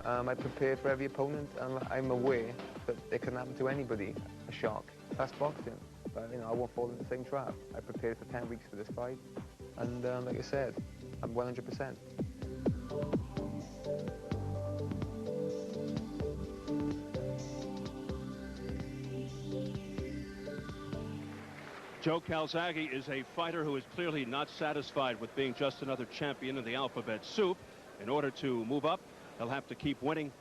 I prepared for every opponent, and I'm aware that it can happen to anybody, a shock. That's boxing. But, you know, I won't fall in the same trap. I prepared for 10 weeks for this fight, and like I said, I'm 100%. Joe Calzaghe is a fighter who is clearly not satisfied with being just another champion in the alphabet soup. In order to move up, he'll have to keep winning,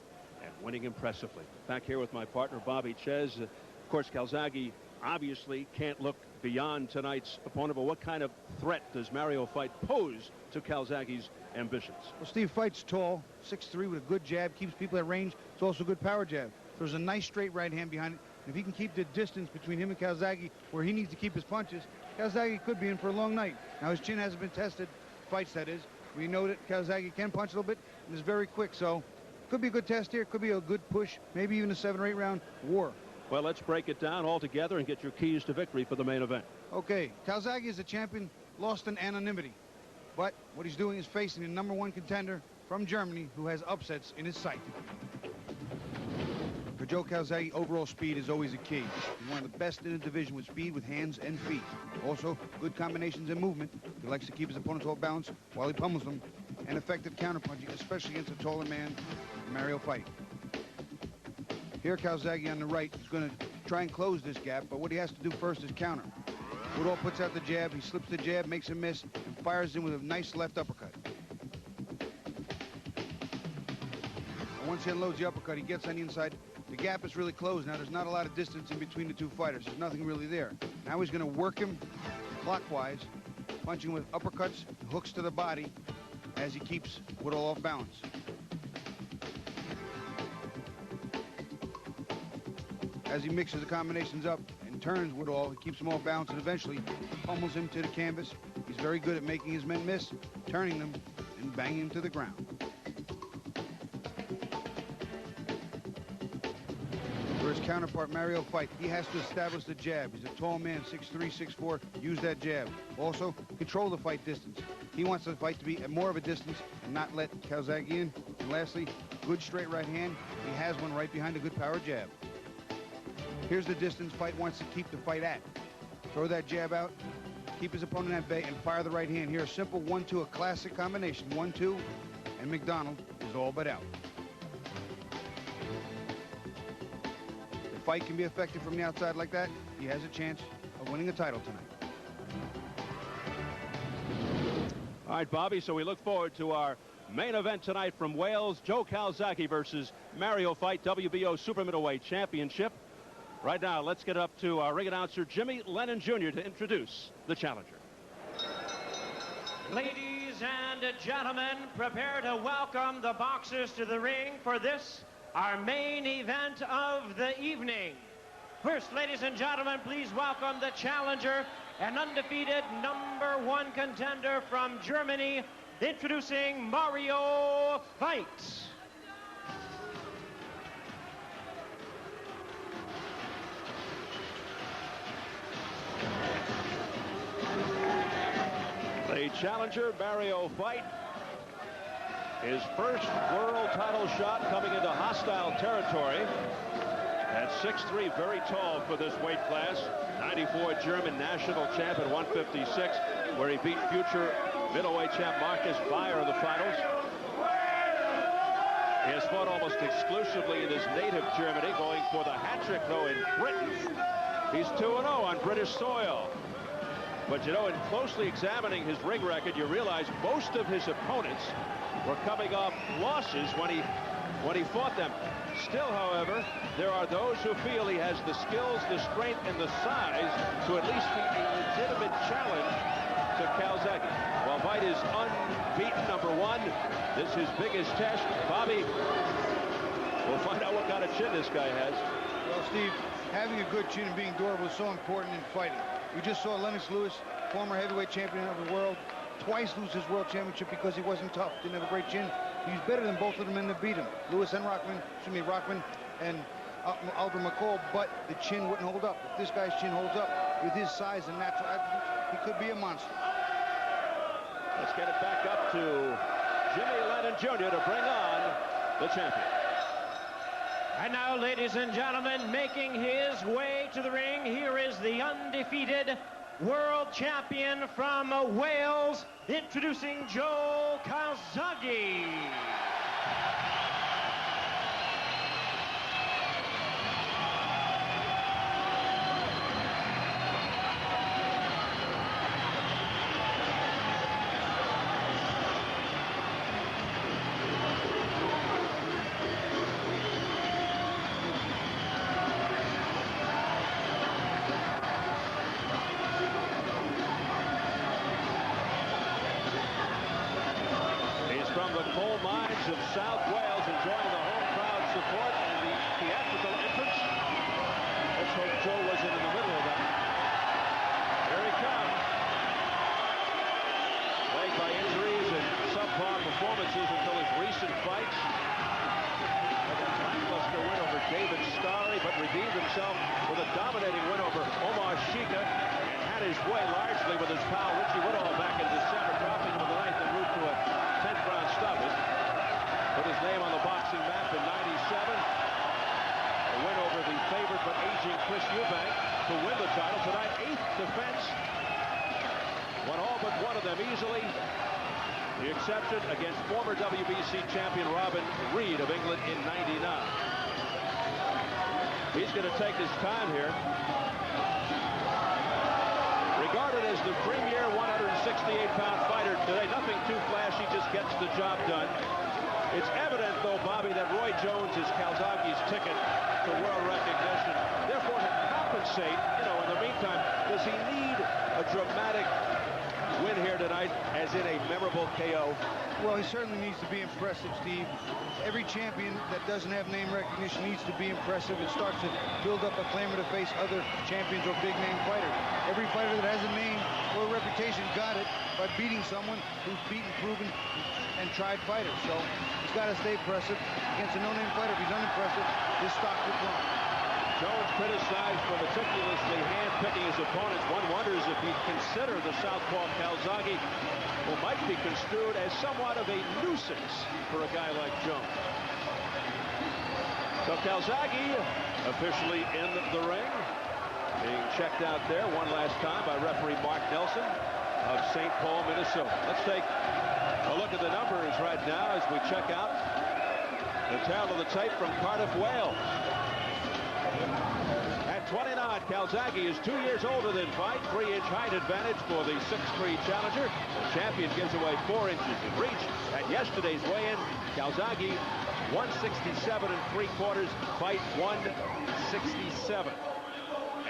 and winning impressively. Back here with my partner, Bobby Ches. Of course, Calzaghe obviously can't look beyond tonight's opponent, but what kind of threat does Mario Feit pose to Calzaghe's ambitions? Well, Steve Feit's tall, 6'3", with a good jab, keeps people at range. It's also a good power jab. There's a nice straight right hand behind it. If he can keep the distance between him and Calzaghe where he needs to keep his punches, Calzaghe could be in for a long night. Now, his chin hasn't been tested, Feit's that is. We know that Calzaghe can punch a little bit and is very quick, so could be a good test here. Could be a good push, maybe even a 7 or 8 round war. Well, let's break it down all together and get your keys to victory for the main event. Okay, Calzaghe is a champion, lost in anonymity. But what he's doing is facing the #1 contender from Germany who has upsets in his sight. For Joe Calzaghe, overall speed is always a key. He's one of the best in the division with speed with hands and feet. Also, good combinations and movement. He likes to keep his opponents off balance while he pummels them. And effective counterpunching, especially against a taller man, Mario Feit. Here, Calzaghe on the right is going to try and close this gap, but what he has to do first is counter. Woodall puts out the jab, he slips the jab, makes a miss, and fires in with a nice left uppercut. And once he unloads the uppercut, he gets on the inside. The gap is really closed now. There's not a lot of distance in between the two fighters. There's nothing really there. Now he's going to work him clockwise, punching with uppercuts, hooks to the body as he keeps Woodall off balance. As he mixes the combinations up and turns Woodall, he keeps him off balance and eventually pummels him to the canvas. He's very good at making his men miss, turning them, and banging him to the ground. For his counterpart, Mario Feit, he has to establish the jab. He's a tall man, 6'3", 6'4". Use that jab. Also, control the fight distance. He wants the fight to be at more of a distance and not let Calzaghe in. And lastly, good straight right hand. He has one right behind a good power jab. Here's the distance Feit wants to keep the fight at. Throw that jab out, keep his opponent at bay, and fire the right hand. Here, a simple 1-2, a classic combination. 1-2, and McDonald is all but out. If Feit can be effective from the outside like that, he has a chance of winning a title tonight. All right, Bobby, so we look forward to our main event tonight from Wales, Joe Calzaghe versus Mario Feit, WBO Super Middleweight Championship. Right now, let's get up to our ring announcer, Jimmy Lennon Jr., to introduce the challenger. Ladies and gentlemen, prepare to welcome the boxers to the ring for this, our main event of the evening. First, ladies and gentlemen, please welcome the challenger, an undefeated #1 contender from Germany, introducing Mario Feit. The challenger, Mario Feit, his first world title shot coming into hostile territory. At 6'3", very tall for this weight class. 94 German national champ at 156, where he beat future middleweight champ Marcus Beyer in the finals. He has fought almost exclusively in his native Germany, going for the hat-trick, though, in Britain. He's 2-0 on British soil. But, you know, in closely examining his ring record, you realize most of his opponents were coming off losses when he fought them. Still, however, there are those who feel he has the skills, the strength, and the size to at least be a legitimate challenge to Calzaghe. While Veit is unbeaten, #1, this is his biggest test. Bobby, we'll find out what kind of chin this guy has. Well, Steve, having a good chin and being durable is so important in fighting. We just saw Lennox Lewis, former heavyweight champion of the world, twice lose his world championship because he wasn't tough, didn't have a great chin. He's better than both of them men that beat him, Lewis and Rockman and Alder McCall, but the chin wouldn't hold up. If this guy's chin holds up with his size and natural attributes, he could be a monster. Let's get it back up to Jimmy Lennon Jr. to bring on the champion. And now, ladies and gentlemen, making his way to the ring, here is the undefeated world champion from Wales, introducing Joe Calzaghe. From the coal mines of South Wales, enjoying the home crowd support and the theatrical entrance. Let's hope Joe wasn't in the middle of that. Here he comes. Plagued by injuries and subpar performances until his recent fights. Had a lackluster win over David Starry, but redeemed himself with a dominating win over Omar Shika, and had his way largely with his pal Richie Woodall back in December, dropping him in the ninth en route to a 10th round stoppage. Put his name on the boxing map in '97. A win over the favorite but aging Chris Eubank to win the title. Tonight, 8th defense. Won all but one of them easily. The exception against former WBC champion Robin Reed of England in '99. He's going to take his time here. Regarded as the premier 168-pound fighter today, nothing too flashy, just gets the job done. It's evident, though, Bobby, that Roy Jones is Calzaghe's ticket to world recognition. Therefore, to compensate, in the meantime, does he need a dramatic win here tonight, as in a memorable KO? Well, he certainly needs to be impressive, Steve. Every champion that doesn't have name recognition needs to be impressive. It starts to build up a clamor to face other champions or big-name fighters. Every fighter that has a name or a reputation got it by beating someone who's beaten, proven, and tried fighters. So he's got to stay impressive against a no-name fighter. If he's unimpressive, his stock will plummet. Jones criticized for meticulously hand-picking his opponents. One wonders if he'd consider the southpaw Calzaghe, who might be construed as somewhat of a nuisance for a guy like Jones. So Calzaghe officially in the ring, being checked out there one last time by referee Mark Nelson of St. Paul, Minnesota. Let's take a look at the numbers right now as we check out the tail of the tape from Cardiff, Wales. At 29, Calzaghe is 2 years older than Veit, 3-inch height advantage for the 6'3 challenger. The champion gives away 4 inches in reach. At yesterday's weigh-in, Calzaghe 167 3/4, Veit 167.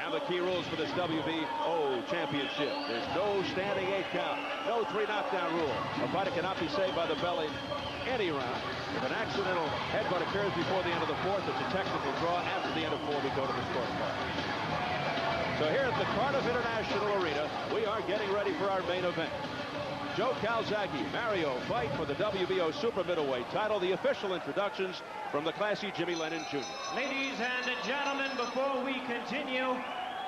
And the key rules for this WBO championship: there's no standing 8 count, no 3 knockdown rule. A fighter cannot be saved by the belly any round. If an accidental headbutt occurs before the end of the 4th, it's a technical draw. After the end of 4, we go to the scorecard. So here at the Cardiff International Arena, we are getting ready for our main event. Joe Calzaghe, Mario Faight for the WBO super middleweight title. The official introductions from the classy Jimmy Lennon Jr. Ladies and gentlemen, before we continue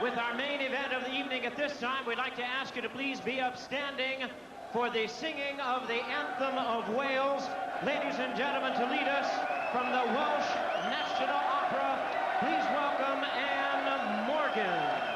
with our main event of the evening at this time, we'd like to ask you to please be upstanding for the singing of the Anthem of Wales. Ladies and gentlemen, to lead us from the Welsh National Opera, please welcome Anne Morgan.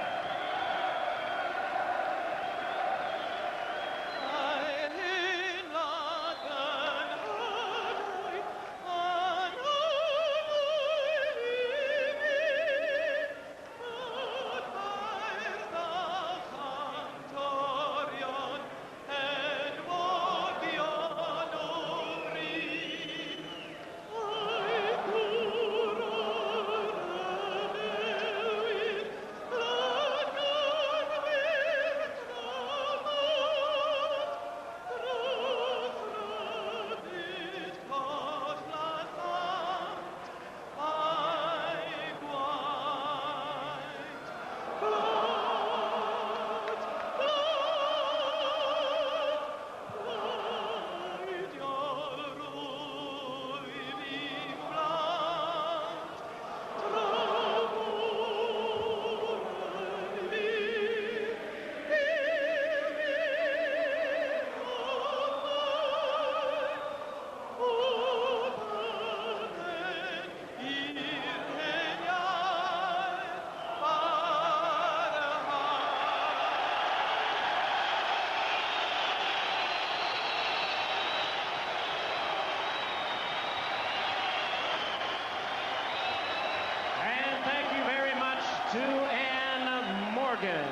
to Ann Morgan.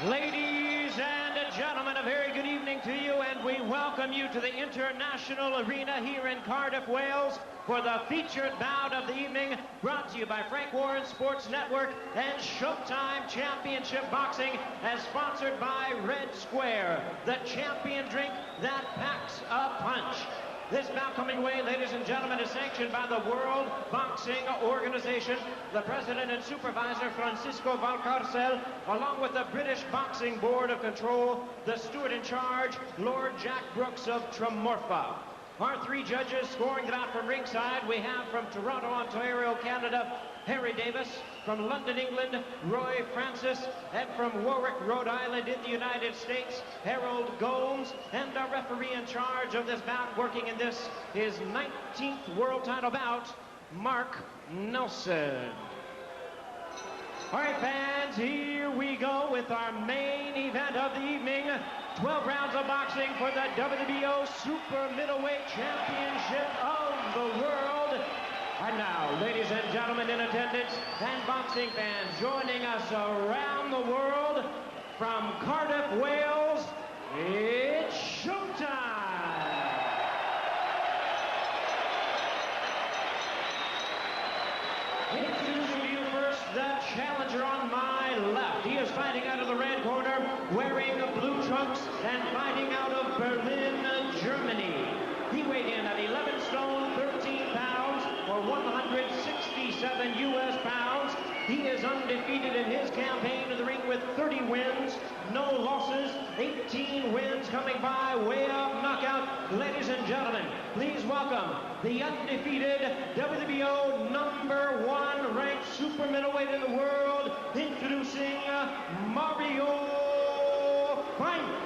Ladies and gentlemen, a very good evening to you, and we welcome you to the International Arena here in Cardiff, Wales, for the featured bout of the evening, brought to you by Frank Warren Sports Network and Showtime Championship Boxing, as sponsored by Red Square, the champion drink that packs a punch. This bout coming away, ladies and gentlemen, is sanctioned by the World Boxing Organization, the president and supervisor, Francisco Valcarcel, along with the British Boxing Board of Control, the steward in charge, Lord Jack Brooks of Tremorfa. Our three judges scoring the bout from ringside, we have from Toronto, Ontario, Canada, Harry Davis, from London, England, Roy Francis, and from Warwick, Rhode Island in the United States, Harold Gomes, and our referee in charge of this bout, working in this, his 19th world title bout, Mark Nelson. All right, fans, here we go with our main event of the evening. 12 rounds of boxing for the WBO Super Middleweight Championship of the World. And now, ladies and gentlemen in attendance and boxing fans joining us around the world, from Cardiff, Wales, it's showtime! Introducing to you first, the challenger on my left. He is fighting out of the red corner, wearing blue trunks and fighting out of Berlin, Germany. He weighed in at 11 stone, 13 pounds, or 167 U.S. pounds. He is undefeated in his campaign in the ring with 30 wins, no losses, 18 wins coming by way of knockout. Ladies and gentlemen, please welcome the undefeated WBO #1 ranked super middleweight in the world, introducing Mario Faight.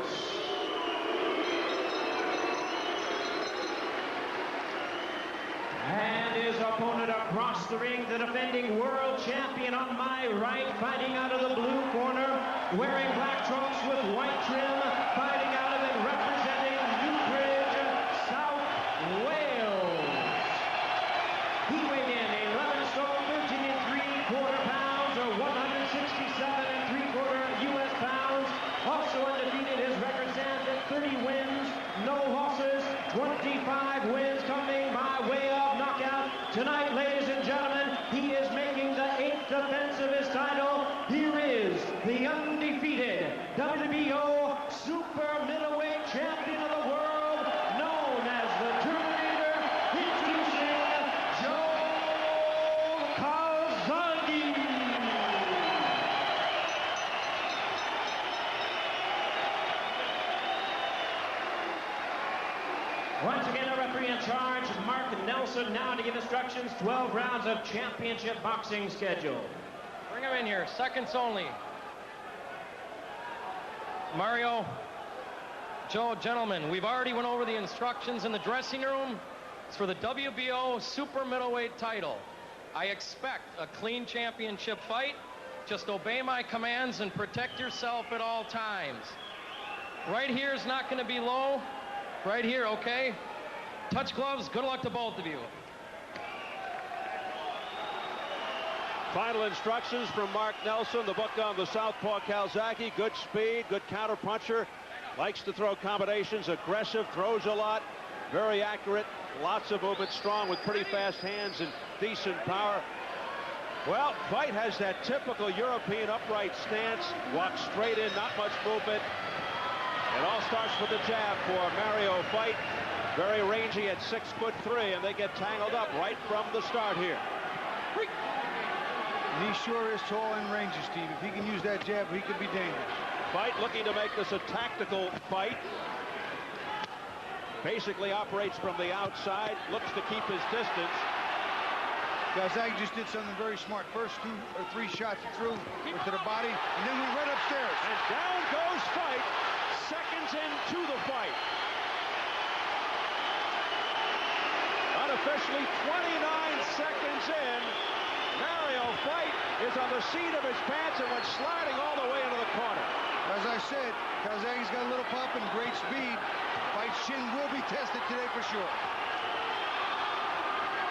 And his opponent across the ring, the defending world champion on my right, fighting out of the blue corner, wearing black trunks with white trim, fighting out of it, representing Newbridge, South Wales. He weighed in 11 stone, 13 3/4 pounds, or 167 3/4 U.S. pounds. Also undefeated, his record stands at 30 wins, no losses, 25 wins coming by way of knockout. Tonight, ladies and gentlemen, he is making the 8th defense of his title. Here is the undefeated WBO Super Middleweight Champion of the world, known as the Terminator, introducing Joe Calzaghe. Once again, our referee in charge, Mark Nelson, now to give instructions. 12 rounds of championship boxing schedule. Bring him in here, seconds only. Mario, Joe, gentlemen, we've already went over the instructions in the dressing room. It's for the WBO Super Middleweight title. I expect a clean championship fight. Just obey my commands and protect yourself at all times. Right here is not going to be low. Right here, okay? Touch gloves. Good luck to both of you. Final instructions from Mark Nelson, the book on the southpaw Calzaghe. Good speed, good counter puncher. Likes to throw combinations, aggressive, throws a lot, very accurate, lots of movement, strong with pretty fast hands and decent power. Well, Veit has that typical European upright stance, walks straight in, not much movement. It all starts with the jab for Mario Faight. Very rangy at 6'3", and they get tangled up right from the start here. He sure is tall and rangy, Steve. If he can use that jab, he could be dangerous. Veit looking to make this a tactical fight. Basically operates from the outside, looks to keep his distance. Calzaghe just did something very smart. First 2 or 3 shots through to the body, and then went right upstairs. And down goes Veit, seconds into the fight. Unofficially 29 seconds in, Mario Faight is on the seat of his pants and went sliding all the way into the corner. As I said, Calzaghe's got a little pop and great speed. Faight's chin will be tested today for sure.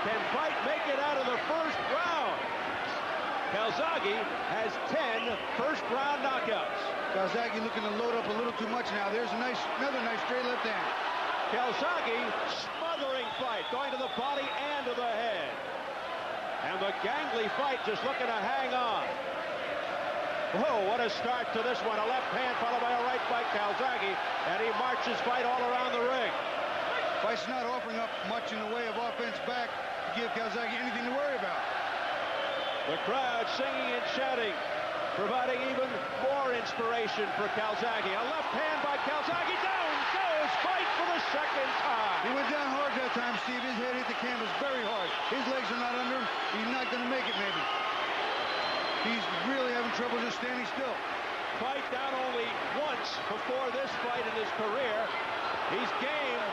Can Veit make it out of the first round? Calzaghe has 10 first-round knockouts. Calzaghe looking to load up a little too much now. There's another nice straight left hand. Calzaghe smothering Fight, going to the body and to the head. And the gangly Fight just looking to hang on. Whoa, what a start to this one. A left hand followed by a right by Calzaghe, and he marches Fight all around the ring. Fight's not offering up much in the way of offense back to give Calzaghe anything to worry about. The crowd singing and shouting, providing even more inspiration for Calzaghe. A left hand by Calzaghe. Down goes Fight for the second time. He went down hard that time, Steve. His head hit the canvas very hard. His legs are not under him. He's not going to make it, maybe. He's really having trouble just standing still. Fight down only once before this fight in his career. He's game,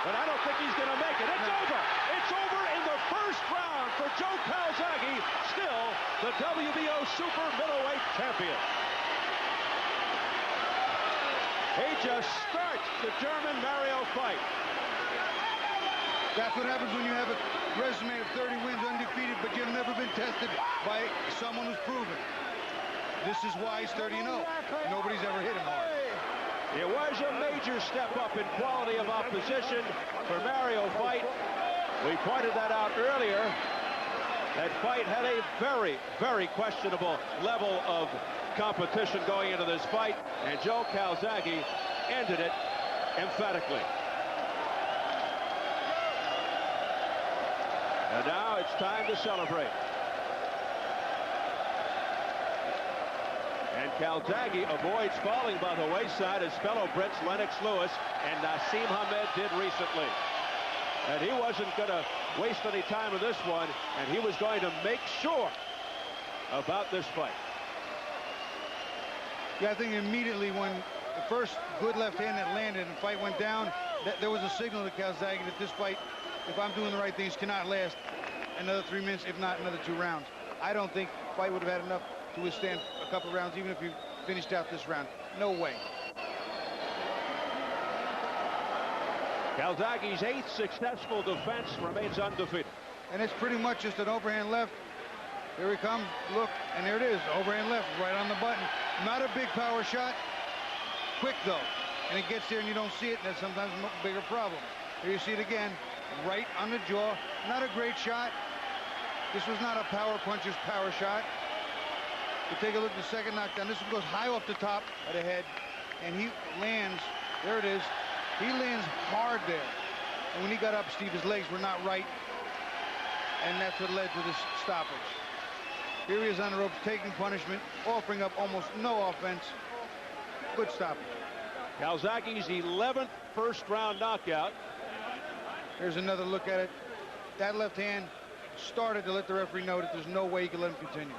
but I don't think he's going to make it. It's over. It's over in the first round for Joe Calzaghe, still the WBO super middleweight champion. He just starts the German Mario Feit. That's what happens when you have a resume of 30 wins undefeated, but you've never been tested by someone who's proven. This is why he's 30-0. Nobody's ever hit him hard. It was a major step up in quality of opposition for Mario Feit. We pointed that out earlier. That Feit had a very, very questionable level of competition going into this fight, and Joe Calzaghe ended it emphatically. And now it's time to celebrate. And Calzaghe avoids falling by the wayside as fellow Brits Lennox Lewis and Nassim Hamed did recently. And he wasn't going to waste any time in this one, and he was going to make sure about this fight. Yeah, I think immediately when the first good left hand that landed and Fight went down, there was a signal to Calzaghe that this fight, if I'm doing the right things, cannot last another 3 minutes, if not another 2 rounds. I don't think Fight would have had enough to withstand a couple rounds, even if he finished out this round. No way. Calzaghe's 8th successful defense remains undefeated. And it's pretty much just an overhand left. Here he comes, look, and there it is, overhand left, right on the button. Not a big power shot, quick though. And it gets there and you don't see it, and that's sometimes a bigger problem. Here you see it again, right on the jaw. Not a great shot. This was not a power puncher's power shot. But take a look at the second knockdown. This one goes high off the top of the head, and he lands, there it is. He lands hard there. And when he got up, Steve, his legs were not right. And that's what led to this stoppage. Here he is on the ropes, taking punishment, offering up almost no offense. Good stoppage. Calzaghe's 11th first-round knockout. Here's another look at it. That left hand started to let the referee know that there's no way he could let him continue.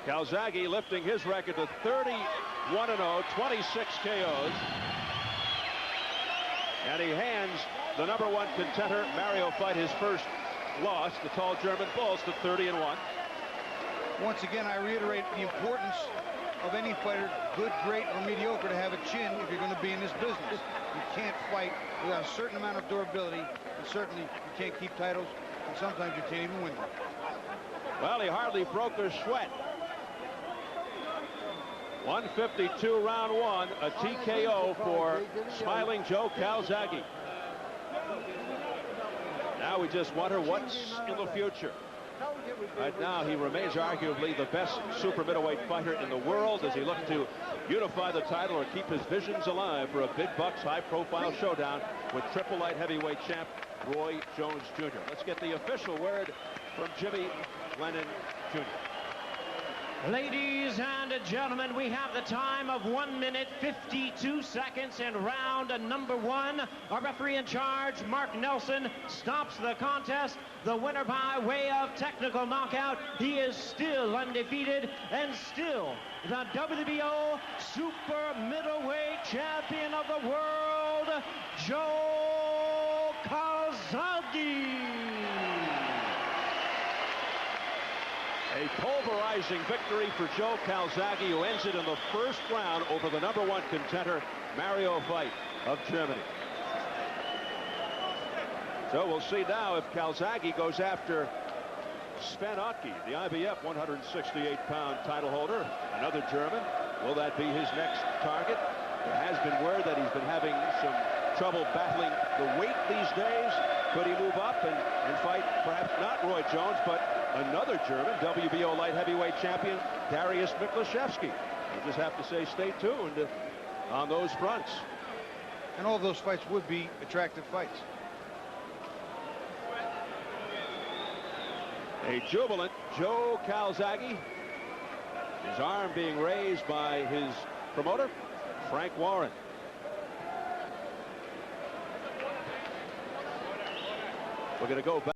Calzaghe lifting his record to 31-0, 26 KOs. And he hands the #1 contender, Mario Feit, his first loss, the tall German Bulls, to 30-1. Once again, I reiterate the importance of any fighter, good, great, or mediocre, to have a chin if you're going to be in this business. You can't fight without a certain amount of durability, and certainly you can't keep titles, and sometimes you can't even win them. Well, he hardly broke a sweat. 152 round 1, a TKO for smiling Joe Calzaghe. Now we just wonder what's in the future. Right now he remains arguably the best super middleweight fighter in the world as he looks to unify the title or keep his visions alive for a big bucks high-profile showdown with triple light heavyweight champ Roy Jones Jr. Let's get the official word from Jimmy Lennon Jr. Ladies and gentlemen, we have the time of 1 minute 52 seconds in round #1. Our referee in charge, Mark Nelson, stops the contest. The winner by way of technical knockout. He is still undefeated and still the WBO super middleweight champion of the world, Joe Calzaghe. A pulverizing victory for Joe Calzaghe, who ends it in the first round over the #1 contender, Mario Feit of Germany. So we'll see now if Calzaghe goes after Sven Ottke, the IBF 168-pound title holder, another German. Will that be his next target? There has been word that he's been having some trouble battling the weight these days. Could he move up and fight perhaps not Roy Jones, but another German, WBO light heavyweight champion Dariusz Miklashevsky? We'll just have to say stay tuned on those fronts. And all those fights would be attractive fights. A jubilant Joe Calzaghe. His arm being raised by his promoter, Frank Warren. We're going to go back.